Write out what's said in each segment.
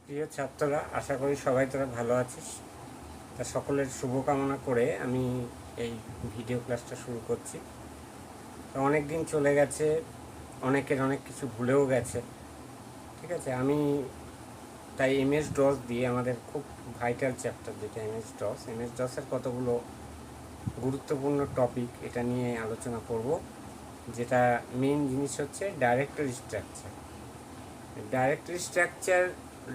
প্রিয় ছাত্ররা, আশা করি সবাই তোরা ভালো আছিস। তা সকলের শুভকামনা করে আমি এই ভিডিও ক্লাসটা শুরু করছি। তো অনেক দিন চলে গেছে, অনেকের অনেক কিছু ভুলেও গেছে। ঠিক আছে, আমি তাই এমএস ডস দিয়ে আমাদের খুব ভাইটাল চ্যাপ্টার যেটা এমএস ডসের কতগুলো গুরুত্বপূর্ণ টপিক এটা নিয়ে আলোচনা করব। যেটা মেন জিনিস হচ্ছে ডাইরেক্টরি স্ট্রাকচার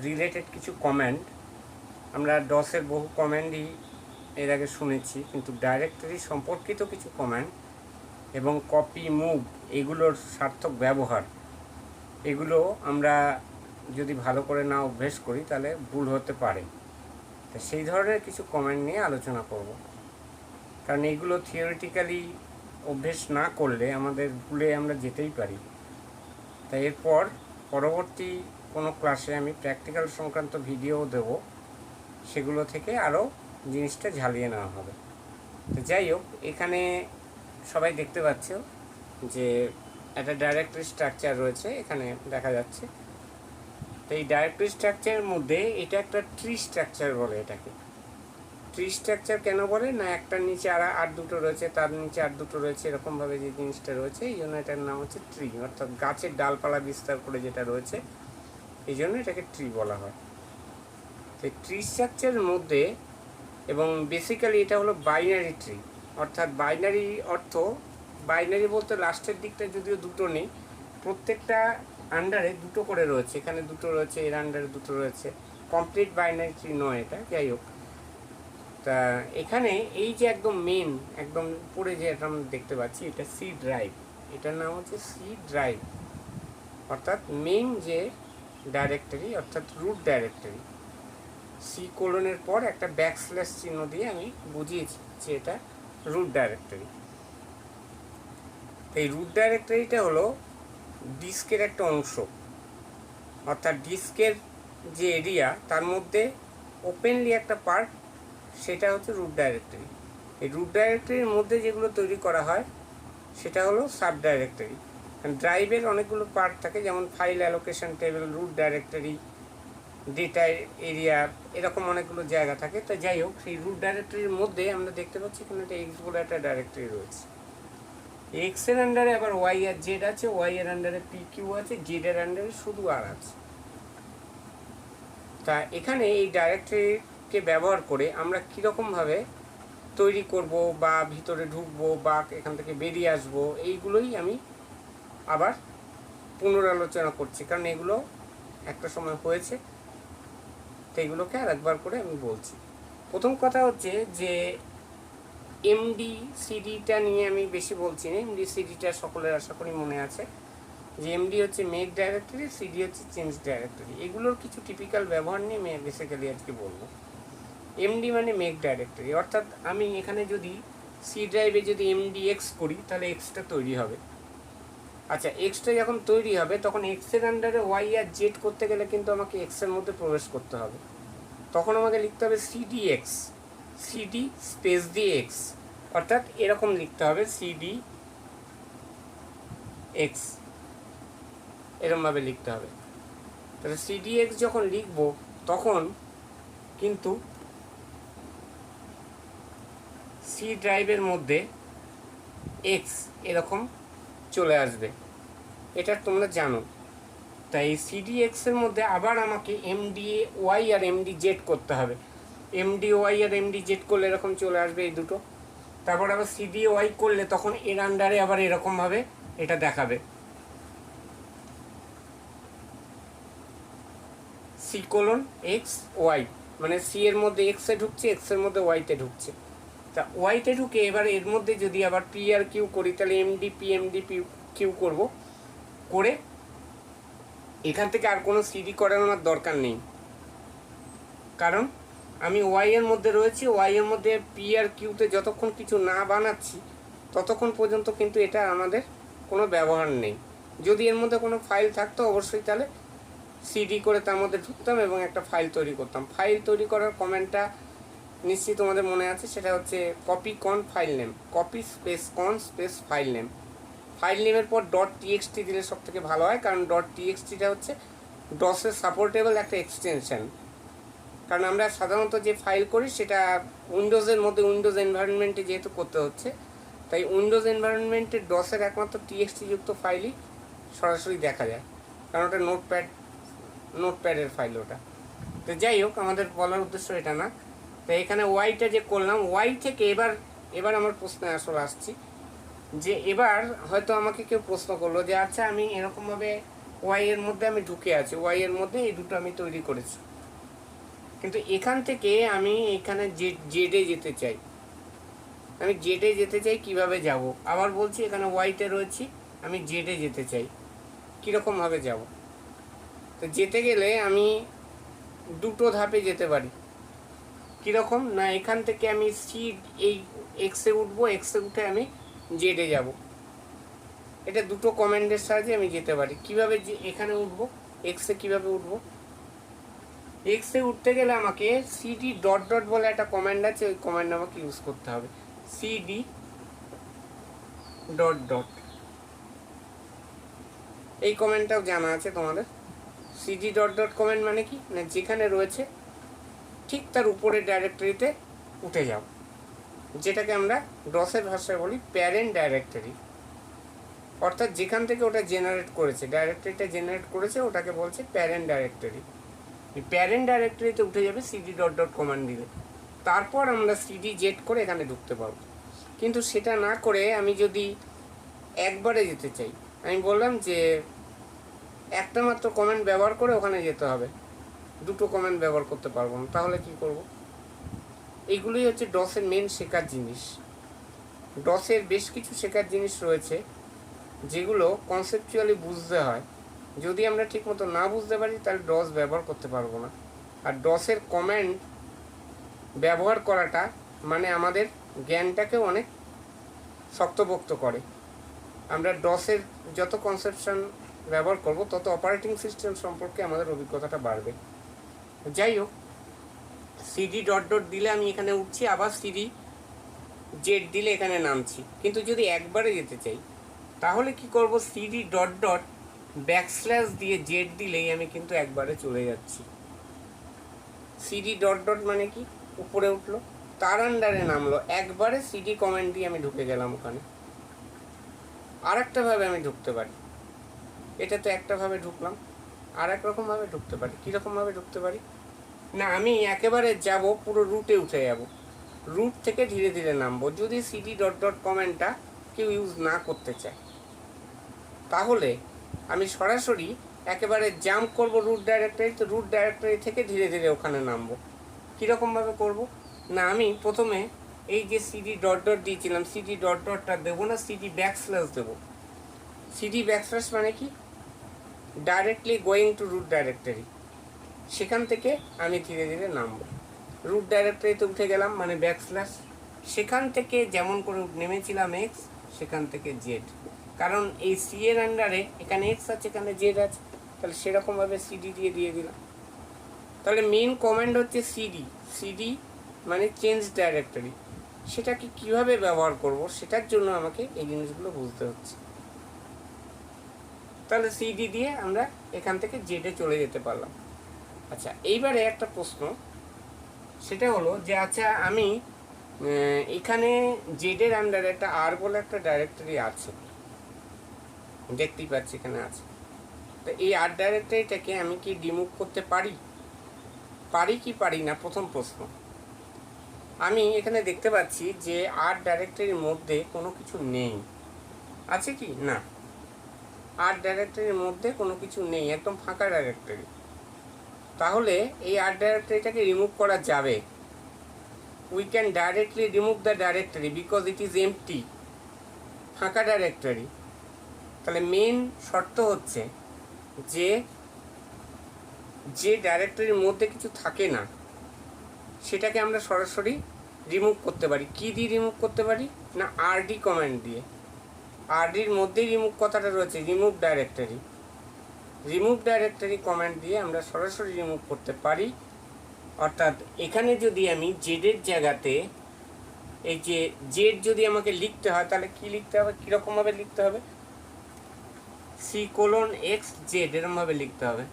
রিলেটেড কিছু কমেন্ট। আমরা ডসের বহু কমেন্টই এর আগে শুনেছি, কিন্তু ডাইরেক্টরি সম্পর্কিত কিছু কমেন্ট এবং কপি মুভ এগুলোর সার্থক ব্যবহার, এগুলো আমরা যদি ভালো করে না অভ্যেস করি তাহলে ভুল হতে পারে। তো সেই ধরনের কিছু কমেন্ট নিয়ে আলোচনা করব, কারণ এইগুলো থিওরিটিক্যালি অভ্যেস না করলে আমাদের ভুলে আমরা যেতেই পারি। তাই এরপর পরবর্তী কোনো ক্লাসে আমি প্র্যাকটিক্যাল সংক্রান্ত ভিডিও দেব, সেগুলো থেকে আরও জিনিসটা ঝালিয়ে নেওয়া হবে। তো যাই হোক, এখানে সবাই দেখতে পাচ্ছ যে একটা ডাইরেক্টরি স্ট্রাকচার রয়েছে, এখানে দেখা যাচ্ছে। তো এই ডাইরেক্টরি স্ট্রাকচারের মধ্যে এটা একটা ট্রি স্ট্রাকচার বলে। এটাকে ট্রি স্ট্রাকচার কেন বলে না, একটার নিচে আর দুটো রয়েছে, তার নিচে আর দুটো রয়েছে, এরকমভাবে যে জিনিসটা রয়েছে, এই জন্য এটার নাম হচ্ছে ট্রি, অর্থাৎ গাছের ডালপালা বিস্তার করে যেটা রয়েছে, এই জন্য এটাকে ট্রি বলা হয়। তো ট্রি স্ট্রাকচারের মধ্যে, এবং বেসিক্যালি এটা হলো বাইনারি ট্রি, অর্থাৎ বাইনারি অর্থ, বাইনারি বলতে লাস্টের দিকটা যদিও দুটো নেই, প্রত্যেকটা আন্ডারে দুটো করে রয়েছে, এখানে দুটো রয়েছে, এর আন্ডারে দুটো রয়েছে, কমপ্লিট বাইনারি ট্রি নয় এটা। যাই হোক, তা এখানে এই যে একদম মেন, একদম উপরে যে এটা আমরা দেখতে পাচ্ছি, এটা সি ড্রাইভ, এটার নাম হচ্ছে সি ড্রাইভ, অর্থাৎ মেইন যে ডাইরেক্টরি, অর্থাৎ রুট ডাইরেক্টরি। সি কোলনের পর একটা ব্যাকস্ল্যাশ চিহ্ন দিয়ে আমি বুঝিয়েছি যে এটা রুট ডাইরেক্টরি। এই রুট ডাইরেক্টরিটা হলো ডিস্কের একটা অংশ, অর্থাৎ ডিস্কের যে এরিয়া তার মধ্যে ওপেনলি একটা পার্ট, সেটা হচ্ছে রুট ডাইরেক্টরি। এই রুট ডাইরেক্টরির মধ্যে যেগুলো তৈরি করা হয় সেটা হলো সাব ডাইরেক্টরি। ড্রাইভের অনেকগুলো পার্ট থাকে, যেমন file allocation table, root directory, data area, এরকম অনেকগুলো জায়গা থাকে। তো যাই হোক, সেই রুট ডাইরেক্টরির মধ্যে আমরা দেখতে পাচ্ছি এখানে একটা এক্স বলে একটা ডাইরেক্টরি রয়েছে। এক্স এর আন্ডারে আবার ওয়াই আর জেড আছে, ওয়াই এর আন্ডারে পি কিউ আছে, জেড এর আন্ডারে শুধু আর আছে। তা এখানে এই ডাইরেক্টরিকে ব্যবহার করে আমরা কীরকমভাবে তৈরি করব বা ভিতরে ঢুকবো বা এখান থেকে বেরিয়ে আসবো, এইগুলোই আমি আবার পুনরালোচনা করছি, কারণ এগুলো একটা সময় হয়েছে, তো এগুলোকে আর একবার করে আমি বলছি। প্রথম কথা হচ্ছে যে এমডি সিডিটা নিয়ে আমি বেশি বলছি না। এমডি সিডিটা সকলের আশা করি মনে আছে, যে এমডি হচ্ছে মেক ডাইরেক্টরি, সিডি হচ্ছে চেঞ্জ ডাইরেক্টরি। এগুলোর কিছু টিপিক্যাল ব্যবহার নিয়ে আমি বেসিক্যালি আজকে বলবো। এমডি মানে মেক ডাইরেক্টরি, অর্থাৎ আমি এখানে যদি সি ড্রাইভে যদি এমডি এক্স করি তাহলে এক্সটা তৈরি হবে। আচ্ছা, এক্সটা যখন তৈরি হবে তখন এক্সের আন্ডারে ওয়াই আর জেড করতে গেলে কিন্তু আমাকে এক্সের মধ্যে প্রবেশ করতে হবে। তখন আমাকে লিখতে হবে সিডি এক্স, সিডি স্পেস দিয়ে এক্স, অর্থাৎ এরকম লিখতে হবে সিডি এক্স, এরকমভাবে লিখতে হবে। তাহলে সিডি এক্স যখন লিখব তখন কিন্তু সি ড্রাইভের মধ্যে এক্স এরকম চলে আসবে, এটা তোমরা জানো। তাই সিডি এক্সের মধ্যে আবার আমাকে এমডি ওয়াই আর এমডি জেড করতে হবে। এমডি ওয়াই আর এমডি জেড করলে এরকম চলে আসবে এই দুটো। তারপর আবার সিডি ওয়াই করলে তখন এর আন্ডারে আবার এরকমভাবে এটা দেখাবে, সি কোলন এক্স ওয়াই, মানে সি এর মধ্যে এক্সে ঢুকছে, এক্সের মধ্যে ওয়াইতে ঢুকছে। তা ওয়াইতে ঢুকে এবার এর মধ্যে যদি আবার পি আর কিউ করি তাহলে এমডি পি কিউ করবো, করে এখান থেকে আর কোনো সিডি করানোর দরকার নেই, কারণ আমি ওয়াই এর মধ্যে রয়েছি। ওয়াই এর মধ্যে পি আর কিউতে যতক্ষণ কিছু না বানাচ্ছি ততক্ষণ পর্যন্ত কিন্তু এটা আমাদের কোনো ব্যবহার নেই। যদি এর মধ্যে কোনো ফাইল থাকতো অবশ্যই তাহলে সিডি করে তার মধ্যে ঢুকতাম এবং একটা ফাইল তৈরি করতাম। ফাইল তৈরি করার কমেন্টটা নিশ্চয়ই তোমাদের মনে আছে, সেটা হচ্ছে কপি কন ফাইল নেম, কপি স্পেস কন স্পেস ফাইল নেম। ফাইল নেমের পর ডট টিএক্সটি দিলে সব থেকে ভালো হয়, কারণ ডট টিএক্সটিটা হচ্ছে ডসের সাপোর্টেবল একটা এক্সটেনশন। কারণ আমরা সাধারণত যে ফাইল করি সেটা উইন্ডোজের মধ্যে উইন্ডোজ এনভায়রনমেন্টে যেহেতু করতে হচ্ছে, তাই উইন্ডোজ এনভায়রনমেন্টে ডসের একমাত্র টিএক্সটি যুক্ত ফাইলই সরাসরি দেখা যায়, কারণ ওটা নোটপ্যাডের ফাইল ওটা। তো যাই হোক, আমাদের বলার উদ্দেশ্য এটা না। তো এখানে ওয়াইটা যে করলাম, ওয়াই থেকে এবার আমার প্রশ্নে আসলে আসছি, যে এবার হয়তো আমাকে কেউ প্রশ্ন করলো যে আচ্ছা আমি এরকমভাবে ওয়াই এর মধ্যে আমি ঢুকে আছি, ওয়াই এর মধ্যে এই দুটো আমি তৈরি করেছি, কিন্তু এখান থেকে আমি এখানে জেডে যেতে চাই। আমি জেডে যেতে চাই, কিভাবে যাব? আবার বলছি, এখানে ওয়াইতে রয়েছি, আমি জেডে যেতে চাই, কীরকমভাবে যাব? তো যেতে গেলে আমি দুটো ধাপে যেতে পারি। কীরকম না, এখান থেকে আমি এই এক্সে উঠবো, এক্সে উঠে আমি জেডে যাব। এটা দুটো কমান্ডের সাহায্যে আমি যেতে পারি। কিভাবে এখানে উঠবো, এক্সে কিভাবে উঠবো? এক্সে উঠতে গেলে আমাকে সিডি ডট ডট বলে একটা কমান্ড আছে, ওই কমান্ড আমাকে ইউজ করতে হবে। সিডি ডট ডট, এই কমান্ডটাও জানা আছে তোমাদের। সিডি ডট ডট কমান্ড মানে কি না, যেখানে রয়েছে ঠিক তার উপরের ডাইরেক্টরিতে উঠে যাও, যেটাকে আমরা ডসের ভাষায় বলি প্যারেন্ট ডাইরেক্টরি। অর্থাৎ যেখান থেকে ওটা জেনারেট করেছে, ডাইরেক্টরিটা জেনারেট করেছে, ওটাকে বলছে প্যারেন্ট ডাইরেক্টরি। এই প্যারেন্ট ডাইরেক্টরিতে উঠে যাবে সিডি ডট ডট কমান্ড দিলে। তারপর আমরা সিডি জেড করে এখানে ঢুকতে পারবো। কিন্তু সেটা না করে আমি যদি একবারে যেতে চাই, আমি বললাম যে একটা মাত্র কমেন্ট ব্যবহার করে ওখানে যেতে হবে, দুটো কমেন্ট ব্যবহার করতে পারবো না। তাহলে কি করব? এইগুলোই হচ্ছে ডসের মেন শেখার জিনিস। ডসের বেশ কিছু শেখার জিনিস রয়েছে যেগুলো কনসেপচুয়ালি বুঝতে হয়। যদি আমরা ঠিকমতো না বুঝতে পারি তাহলে ডস ব্যবহার করতে পারবো না। আর ডসের কমেন্ট ব্যবহার করাটা মানে আমাদের জ্ঞানটাকেও অনেক শক্তপোক্ত করে। আমরা ডসের যত কনসেপশন ব্যবহার করব তত অপারেটিং সিস্টেম সম্পর্কে আমাদের অভিজ্ঞতাটা বাড়বে। যাই হোক, সিডি ডট ডট দিলে আমি এখানে উঠছি, আবার সিডি জেড দিলে এখানে নামছি। কিন্তু যদি একবারে যেতে চাই তাহলে কি করব? সিডি ডট ডট ব্যাকস্ল্যাশ দিয়ে জেড দিলেই আমি কিন্তু একবারে চলে যাচ্ছি। সিডি ডট ডট মানে কি, উপরে উঠলো, তার আন্ডারে নামলো, একবারে সিডি কমেন্ট দিয়ে আমি ঢুকে গেলাম ওখানে। আর একটাভাবে আমি ঢুকতে পারি, এটা তো একটাভাবে ঢুকলাম, আর এক রকমভাবে ঢুকতে পারি। কীরকমভাবে ঢুকতে পারি না, আমি একেবারে যাব, পুরো রুটে উঠে যাব, রুট থেকে ধীরে ধীরে নামবো। যদি সিডি ডট ডট কমেন্টটা কেউ ইউজ না করতে চায় তাহলে আমি সরাসরি একেবারে জাম্প করব রুট ডাইরেক্টরি, তো রুট ডাইরেক্টরি থেকে ধীরে ধীরে ওখানে নামবো। কীরকমভাবে করব না, আমি প্রথমে এই যে সিডি ডট ডট দিয়েছিলাম, সিডি ডট ডটটা দেবো না, সিডি ব্যাকস্ল্যাশ দেবো। সিডি ব্যাকস্ল্যাশ মানে কি, directly going to root directory, সেখান থেকে আমি ধীরে ধীরে নামবো। রুট ডাইরেক্টরিতে উঠে গেলাম মানে ব্যাকস্ল্যাশ, সেখান থেকে যেমন করে নেমেছিলাম এক্স, সেখান থেকে জেড। কারণ এই সি এর আন্ডারে এখানে এক্স আছে, এখানে জেড আছে, তাহলে সেরকমভাবে সিডি দিয়ে দিলাম। তাহলে মেন কমান্ড হচ্ছে সিডি। সিডি মানে চেঞ্জ ডাইরেক্টরি। সেটাকে কীভাবে ব্যবহার করব সেটার জন্য আমাকে এই জিনিসগুলো বুঝতে হচ্ছে। তাহলে সিডি দিয়ে আমরা এখান থেকে জেডে চলে যেতে পারলাম। আচ্ছা, এইবারে একটা প্রশ্ন, সেটা হলো যে আচ্ছা আমি এখানে জেডের আন্ডারে একটা আর বলে একটা ডাইরেক্টরি আছে, দেখতেই পাচ্ছি এখানে আছে। তো এই আর ডাইরেক্টরিটাকে আমি কি রিমুভ করতে পারি কি পারি না? প্রথম প্রশ্ন। আমি এখানে দেখতে পাচ্ছি যে আর ডাইরেক্টরির মধ্যে কোনো কিছু নেই, আছে কি না? আর ডাইরেক্টরির মধ্যে কোনো কিছু নেই, একদম ফাঁকা ডাইরেক্টরি। তাহলে এই আর ডাইরেক্টরিটাকে রিমুভ করা যাবে। We can directly remove the directory because it is empty, ফাঁকা ডাইরেক্টরি। তাহলে মেন শর্ত হচ্ছে যে ডাইরেক্টরির মধ্যে কিছু থাকে না সেটাকে আমরা সরাসরি রিমুভ করতে পারি। কী দিয়ে রিমুভ করতে পারি না, আরডি কমান্ড দিয়ে। আরডির মধ্যেই রিমুভ কথাটা রয়েছে, remove directory. Remove directory command দিয়ে আমরা সরাসরি রিমুভ করতে পারি। অর্থাৎ এখানে যদি আমি জেডের জায়গাতে এই যে জেড যদি আমাকে লিখতে হয় তাহলে কি লিখতে হবে, কীরকমভাবে লিখতে হবে? C:(X Z এরমভাবে লিখতে হবে।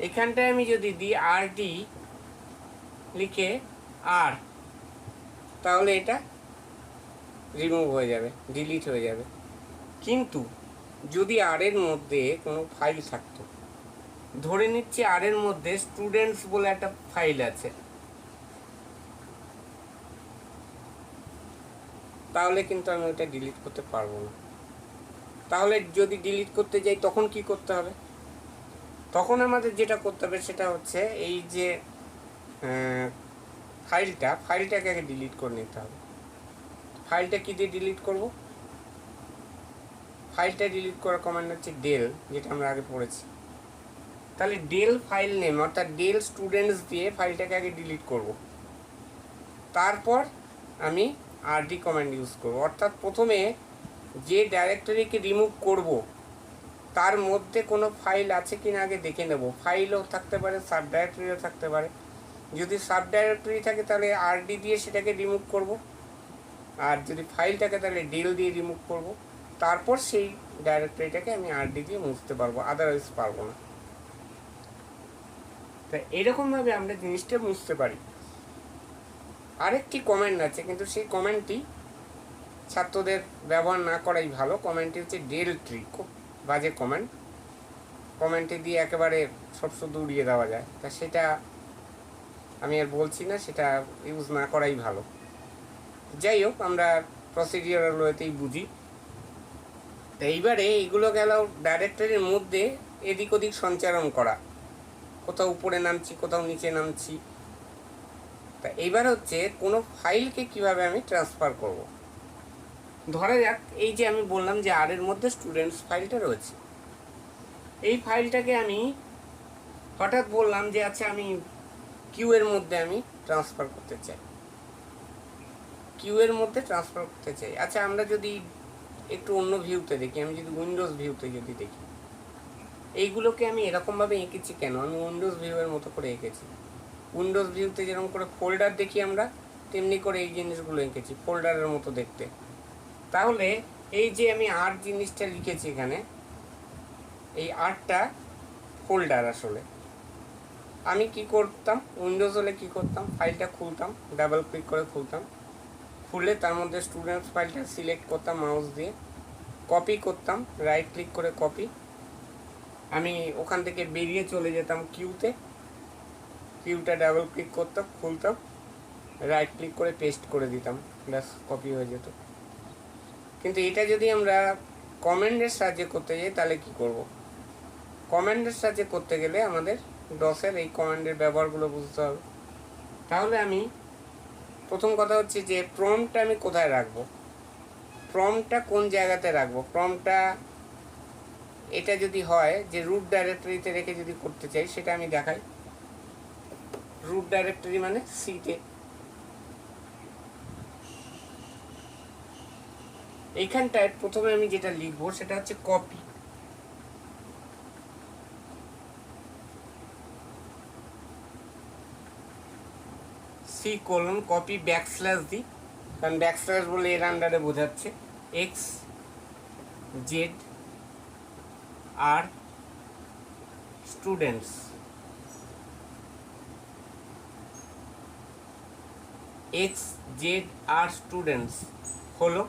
এখানটায় আমি যদি দিই RD লিখে আর, তাহলে এটা রিমুভ হয়ে যাবে, ডিলিট হয়ে যাবে। কিন্তু যদি আর এর মধ্যে কোনো ফাইল থাকতো, ধরে নিচ্ছি আর এর মধ্যে স্টুডেন্টস বলে একটা ফাইল আছে, তাহলে কিন্তু আমি ওটা ডিলিট করতে পারবো না। তাহলে যদি ডিলিট করতে যাই তখন কি করতে হবে? তখন আমাদের যেটা করতে হবে সেটা হচ্ছে এই যে ফাইলটাকে আগে ডিলিট করে নিতে হবে। ফাইলটা কি দিয়ে ডিলিট করব? ফাইলটা ডিলিট করার কমান্ড হচ্ছে ডেল, যেটা আমরা আগে পড়েছি। তাহলে ডেল ফাইল নেম অর্থাৎ ডেল স্টুডেন্টস দিয়ে ফাইলটাকে আগে ডিলিট করব, তারপর আমি RD কমান্ড ইউজ করব। অর্থাৎ প্রথমে যে ডাইরেক্টরিকে রিমুভ করব তার মধ্যে কোনো ফাইল আছে কিনা আগে দেখে নেব। ফাইলও থাকতে পারে, সাব ডাইরেক্টরিও থাকতে পারে। যদি সাব ডাইরেক্টরি থাকে তাহলে RD দিয়ে সেটাকে রিমুভ করব, আর যদি ফাইল থাকে তাহলে ডেল দিয়ে রিমুভ করব। তারপর সেই ডাইরেক্টরিটাকে আমি RD দিয়ে মুছতে পারবো, আদারওয়াইজ পারবো না। তাই এরকমভাবে আমরা জিনিসটা মুছতে পারি। আরেকটি কমেন্ট আছে, কিন্তু সেই কমেন্টটি ছাত্রদের ব্যবহার না করাই ভালো। কমেন্টটি হচ্ছে ডেল ট্রি, খুব বাজে কমেন্ট। কমেন্টে দিয়ে একেবারে সব শুধু উড়িয়ে দেওয়া যায়, তা সেটা আমি আর বলছি না, সেটা ইউজ না করাই ভালো। যাই হোক, আমরা প্রসিডিওরাল ওয়েতেই বুঝি। তো এইবারে এইগুলো গেল ডাইরেক্টরির মধ্যে এদিক ওদিক সঞ্চারণ করা, কোথাও উপরে নামছি, কোথাও নিচে নামছি। তা এইবার হচ্ছে কোনো ফাইলকে কিভাবে আমি ট্রান্সফার করব। ধরা যাক এই যে আমি বললাম যে আর এর মধ্যে স্টুডেন্টস ফাইলটা রয়েছে, এই ফাইলটাকে আমি হঠাৎ বললাম যে আচ্ছা আমি কিউ এর মধ্যে আমি ট্রান্সফার করতে চাই, কিউ এর মধ্যে ট্রান্সফার করতে চাই। আচ্ছা, আমরা যদি একটু অন্য ভিউতে দেখি, আমি যদি উইন্ডোজ ভিউতে যদি দেখি, এইগুলোকে আমি এরকমভাবে এঁকেছি কেন? আমি উইন্ডোজ ভিউয়ের মতো করে এঁকেছি। উইন্ডোজ ভিউতে যেরকম করে ফোল্ডার দেখি আমরা, তেমনি করে এই জিনিসগুলো এঁকেছি ফোল্ডারের মতো দেখতে। তাহলে এই যে আমি আর জিনিসটা লিখেছি এখানে, এই আরটা ফোল্ডার। আসলে আমি কি করতাম, উইন্ডোজ হলে কি করতাম, ফাইলটা খুলতাম, ডাবল ক্লিক করে খুলতাম, খুলে তার মধ্যে স্টুডেন্টস ফাইলটা সিলেক্ট করতাম মাউস দিয়ে, কপি করতাম, রাইট ক্লিক করে কপি। আমি ওখান থেকে বেরিয়ে চলে যেতাম কিউতে, কিউটা ডাবল ক্লিক করতাম, খুলতাম, রাইট ক্লিক করে পেস্ট করে দিতাম, ব্যাস কপি হয়ে যেত। কিন্তু এটা যদি আমরা কমান্ডের সাহায্যে করতে যাই তাহলে কি করব? কমান্ডের সাহায্যে করতে গেলে আমাদের ডসের এই কমান্ডের ব্যবহারগুলো বুঝতে হবে। তাহলে আমি প্রথম কথা হচ্ছে যে প্রম্পটটা আমি কোথায় রাখবো, প্রম্পটটা কোন জায়গাতে রাখবো। প্রম্পটটা এটা যদি হয় যে রুট ডাইরেক্টরিতে রেখে যদি করতে চাই, সেটা আমি দেখাই। রুট ডাইরেক্টরি মানে সিতে। এইখানটায় প্রথমে আমি যেটা লিখবো সেটা হচ্ছে copy. C colon copy backslash দিই, কারণ ব্যাকস্ল্যাশ বলে এর আন্ডারে বোঝাচ্ছে। এক্স জেড আর স্টুডেন্টস, এক্স জেড আর স্টুডেন্টস হলো।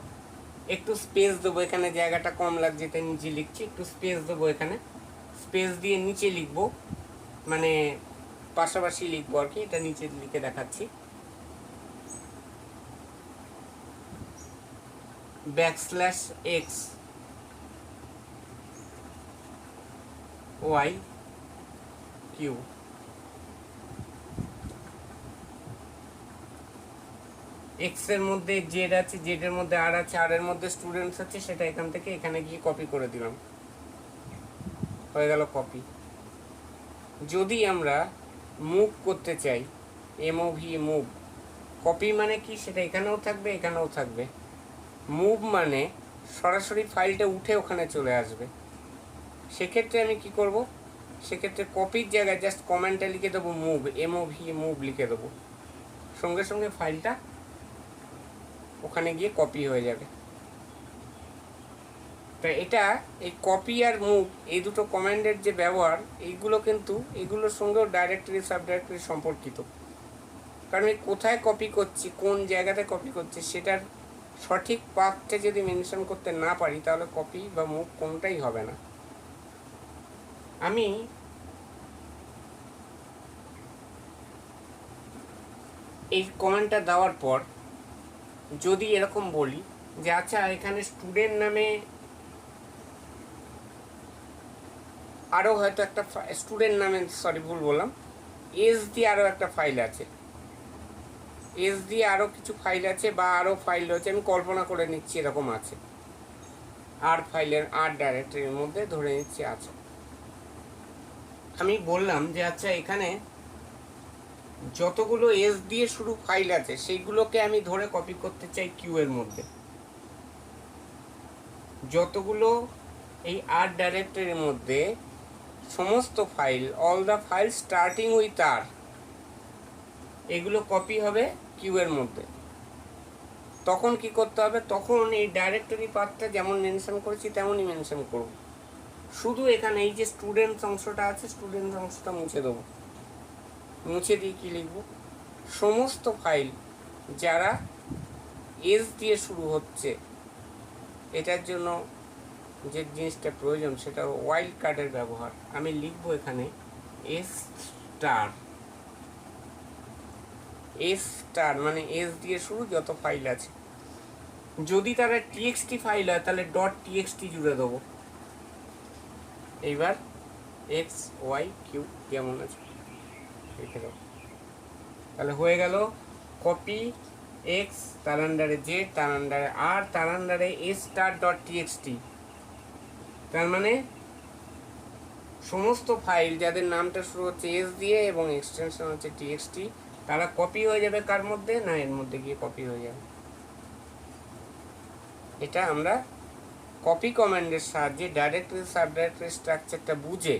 একটু স্পেস দেবো, এখানে জায়গাটা কম লাগছে তাই নিচে লিখছি, একটু স্পেস দেবো, এখানে স্পেস দিয়ে নিচে লিখবো, মানে পাশাপাশি লিখবো আর কি। এটা নিচে লিখে দেখাচ্ছি, backslash X Y Q. X এর মধ্যে জেড আছে, জেড এর মধ্যে আর আছে, আর এর মধ্যে স্টুডেন্টস আছে, সেটা এখান থেকে এখানে গিয়ে কপি করে দিলাম, হয়ে গেল কপি। যদি আমরা মুভ করতে চাই, এমওভি মুভ, কপি মানে কি সেটা এখানেও থাকবে, এখানেও থাকবে। মুভ মানে সরাসরি ফাইলটা উঠে ওখানে চলে আসবে। সেক্ষেত্রে আমি কি করব, সেক্ষেত্রে কপির জায়গায় জাস্ট কমেন্টে লিখে দেবো মুভ, এমওভি মুভ লিখে দেবো, সঙ্গে সঙ্গে ফাইলটা ওখানে গিয়ে কপি হয়ে যাবে। তা এটা এই কপি আর মুভ এই দুটো কমান্ডের যে ব্যবহার এইগুলো কিন্তু এগুলোর সঙ্গেও ডাইরেক্টরি সাব ডাইরেক্টরি সম্পর্কিত। কারণ আমি কোথায় কপি করছি, কোন জায়গাতে কপি করছি, সেটার সঠিক পাথটা যদি মেনশন করতে না পারি তাহলে কপি বা মুভ কোনটাই হবে না। আমি এই কমেন্টটা দেওয়ার পর যদি এরকম বলি যে আচ্ছা এখানে স্টুডেন্ট নামে আরও হয়তো একটা স্টুডেন্ট নামে, সরি ভুল বললাম, এস দিয়ে আরও একটা ফাইল আছে, এস দিয়ে আরও কিছু ফাইল আছে বা আরও ফাইল রয়েছে, আমি কল্পনা করে নিচ্ছি এরকম আছে, আর ফাইলের আর ডাইরেক্টরির মধ্যে ধরে নিচ্ছি আছে। আমি বললাম যে আচ্ছা এখানে যতগুলো এস দিয়ে শুরু ফাইল আছে সেইগুলোকে আমি ধরে কপি করতে চাই কিউ এর মধ্যে। যতগুলো এই আর ডাইরেক্টরির মধ্যে সমস্ত file, all the file starting with R, এগুলো কপি হবে কিউ এর মধ্যে। তখন কি করতে হবে, তখন এই ডাইরেক্টরি পাথটা যেমন মেনশন করেছি তেমনই মেনশন করব। শুধু এখানে এই যে স্টুডেন্ট অংশটা আছে, স্টুডেন্ট অংশটা মুছে দেবো। মুছে দিয়ে কী লিখব, সমস্ত ফাইল যারা এস দিয়ে শুরু হচ্ছে, এটার জন্য যে জিনিসটা প্রয়োজন সেটা ওয়াইল্ড কার্ডের ব্যবহার। আমি লিখব এখানে এস স্টার, এস স্টার মানে এস দিয়ে শুরু যত ফাইল আছে। যদি তারা টিএক্সটি ফাইল হয় তাহলে ডট টিএক্সটি জুড়ে দেবো। এইবার এক্স ওয়াই কিউ কেমন আছে লিখে দেবো। তাহলে হয়ে গেল কপি এক্স, তার আন্ডারে জেড, তার আন্ডারে আর, তার আন্ডারে এস স্টার ডট টিএক্সটি। তার মানে সমস্ত ফাইল যাদের নামটা শুরু হচ্ছে এস দিয়ে এবং এক্সটেনশন হচ্ছে টিএক্সটি, তারা কপি হয়ে যাবে কার মধ্যে, না এর মধ্যে গিয়ে কপি হয়ে যাবে। এটা আমরা কপি কমান্ডের সাহায্যে ডাইরেক্টরি সাব ডাইরেক্টরি স্ট্রাকচারটা বুঝে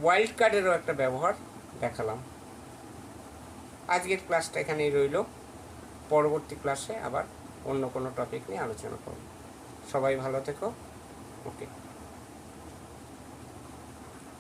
ওয়াইল্ড কার্ডেরও একটা ব্যবহার দেখালাম। আজকের ক্লাসটা এখানেই রইল, পরবর্তী ক্লাসে আবার অন্য কোনো টপিক নিয়ে আলোচনা করব। সবাই ভালো থেকো, ওকে।